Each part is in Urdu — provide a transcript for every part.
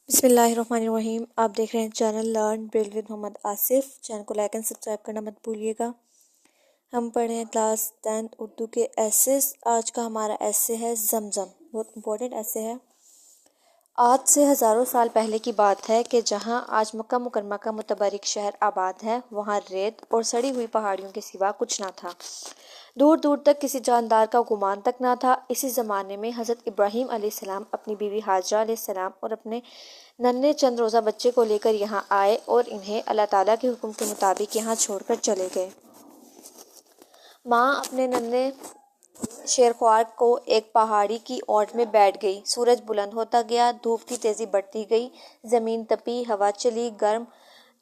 بسم اللہ الرحمن الرحیم۔ آپ دیکھ رہے ہیں channel learn braille with Muhammad Asif. Channel کو لائک اینڈ سبسکرائب کرنا مت بھولیے گا۔ ہم پڑھیں کلاس 10 اردو کے ایسیز۔ آج کا ہمارا ایسے ہے زمزم، بہت امپورٹنٹ ایسے ہے۔ آج سے ہزاروں سال پہلے کی بات ہے کہ جہاں آج مکہ مکرمہ کا متبرک شہر آباد ہے، وہاں ریت اور سڑی ہوئی پہاڑیوں کے سوا کچھ نہ تھا۔ دور دور تک کسی جاندار کا گمان تک نہ تھا۔ اسی زمانے میں حضرت ابراہیم علیہ السلام اپنی بیوی ہاجرہ علیہ السلام اور اپنے ننھے چند روزہ بچے کو لے کر یہاں آئے اور انہیں اللہ تعالیٰ کے حکم کے مطابق یہاں چھوڑ کر چلے گئے۔ ماں اپنے ننھے شیرخوار کو ایک پہاڑی کی اونٹ میں بیٹھ گئی۔ سورج بلند ہوتا گیا، دھوپ کی تیزی بڑھتی گئی، زمین تپی، ہوا چلی، گرم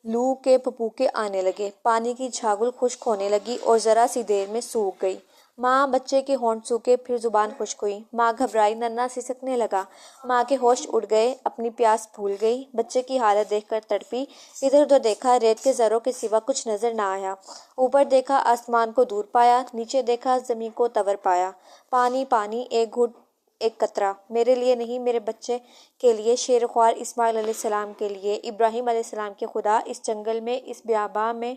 لو کے پھپھوکے آنے لگے، پانی کی جھاگل خشک ہونے لگی اور ذرا سی دیر میں سوکھ گئی۔ ماں بچے کے ہونٹ سوکھے، پھر زبان خشک ہوئی۔ ماں گھبرائی، ننھا سسکنے لگا۔ ماں کے ہوش اڑ گئے، اپنی پیاس بھول گئی، بچے کی حالت دیکھ کر تڑپی۔ ادھر ادھر دیکھا، ریت کے ذروں کے سوا کچھ نظر نہ آیا۔ اوپر دیکھا، آسمان کو دور پایا، نیچے دیکھا، زمین کو تور پایا۔ پانی پانی، ایک گھٹ ایک قطرہ، میرے لیے نہیں، میرے بچے کے لیے، شیرخوار اسماعیل علیہ السلام کے لیے، ابراہیم علیہ السلام کے خدا، اس جنگل میں، اس بیاباں میں،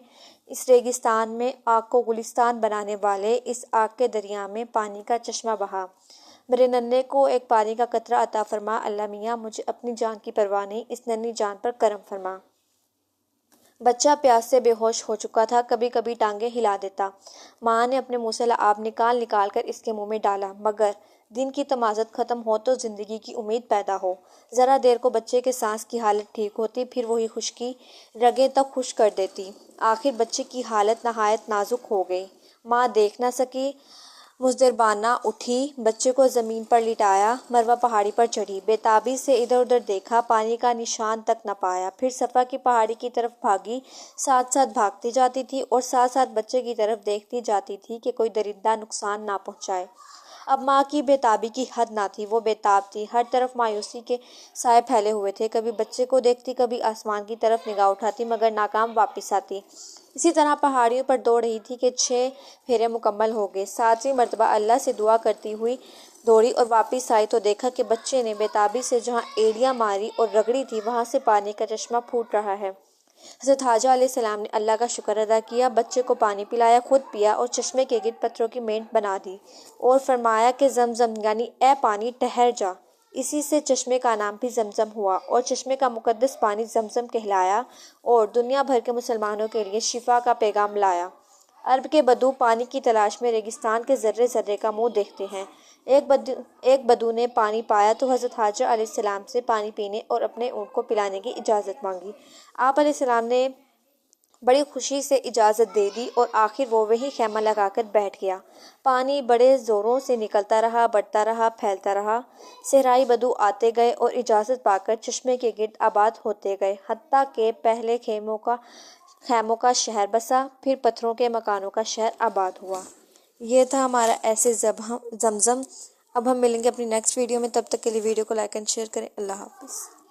اس ریگستان میں آگ کو گلستان بنانے والے، اس آگ کے دریا میں پانی کا چشمہ بہا۔ میرے ننھے کو ایک پانی کا قطرہ عطا فرما۔ اللہ میاں، مجھے اپنی جان کی پرواہ نہیں، اس ننھی جان پر کرم فرما۔ بچہ پیاس سے بے ہوش ہو چکا تھا، کبھی کبھی ٹانگیں ہلا دیتا۔ ماں نے اپنے منہ سے لعاب نکال نکال کر اس کے منہ میں ڈالا، مگر دن کی تمازت ختم ہو تو زندگی کی امید پیدا ہو۔ ذرا دیر کو بچے کے سانس کی حالت ٹھیک ہوتی، پھر وہی خشکی رگیں تک خشک کر دیتی۔ آخر بچے کی حالت نہایت نازک ہو گئی۔ ماں دیکھ نہ سکی، مضطربانہ اٹھی، بچے کو زمین پر لٹایا، مروہ پہاڑی پر چڑھی، بے تابی سے ادھر ادھر دیکھا، پانی کا نشان تک نہ پایا۔ پھر صفا کی پہاڑی کی طرف بھاگی، ساتھ ساتھ بھاگتی جاتی تھی اور ساتھ ساتھ بچے کی طرف دیکھتی جاتی تھی کہ کوئی درندہ نقصان نہ پہنچائے۔ اب ماں کی بے تابی کی حد نہ تھی، وہ بے تاب تھی۔ ہر طرف مایوسی کے سائے پھیلے ہوئے تھے۔ کبھی بچے کو دیکھتی، کبھی آسمان کی طرف نگاہ اٹھاتی، مگر ناکام واپس آتی۔ اسی طرح پہاڑیوں پر دوڑ رہی تھی کہ 6 پھیرے مکمل ہو گئے۔ 7ویں مرتبہ اللہ سے دعا کرتی ہوئی دوڑی اور واپس آئی تو دیکھا کہ بچے نے بے تابی سے جہاں ایڑیاں ماری اور رگڑی تھی، وہاں سے پانی کا چشمہ پھوٹ رہا ہے۔ حضرت حاجرہ علیہ السلام نے اللہ کا شکر ادا کیا، بچے کو پانی پلایا، خود پیا اور چشمے کے گرد پتھروں کی مینٹ بنا دی اور فرمایا کہ زمزم یعنی اے پانی ٹھہر جا۔ اسی سے چشمے کا نام بھی زمزم ہوا اور چشمے کا مقدس پانی زمزم کہلایا اور دنیا بھر کے مسلمانوں کے لیے شفا کا پیغام لایا۔ عرب کے بدو پانی کی تلاش میں ریگستان کے ذرے ذرے کا منہ دیکھتے ہیں۔ ایک بدو نے پانی پایا تو حضرت حاجرہ علیہ السلام سے پانی پینے اور اپنے اونٹ کو پلانے کی اجازت مانگی۔ آپ علیہ السلام نے بڑی خوشی سے اجازت دے دی اور آخر وہ وہیں خیمہ لگا کر بیٹھ گیا۔ پانی بڑے زوروں سے نکلتا رہا، بڑھتا رہا، پھیلتا رہا۔ صحرائی بدو آتے گئے اور اجازت پا کر چشمے کے گرد آباد ہوتے گئے، حتیٰ کہ پہلے خیموں کا شہر بسا، پھر پتھروں کے مکانوں کا شہر آباد ہوا۔ یہ تھا ہمارا ایسے زمزم۔ اب ہم ملیں گے اپنی نیکسٹ ویڈیو میں، تب تک کے لیے ویڈیو کو لائک اینڈ شیئر کریں۔ اللہ حافظ۔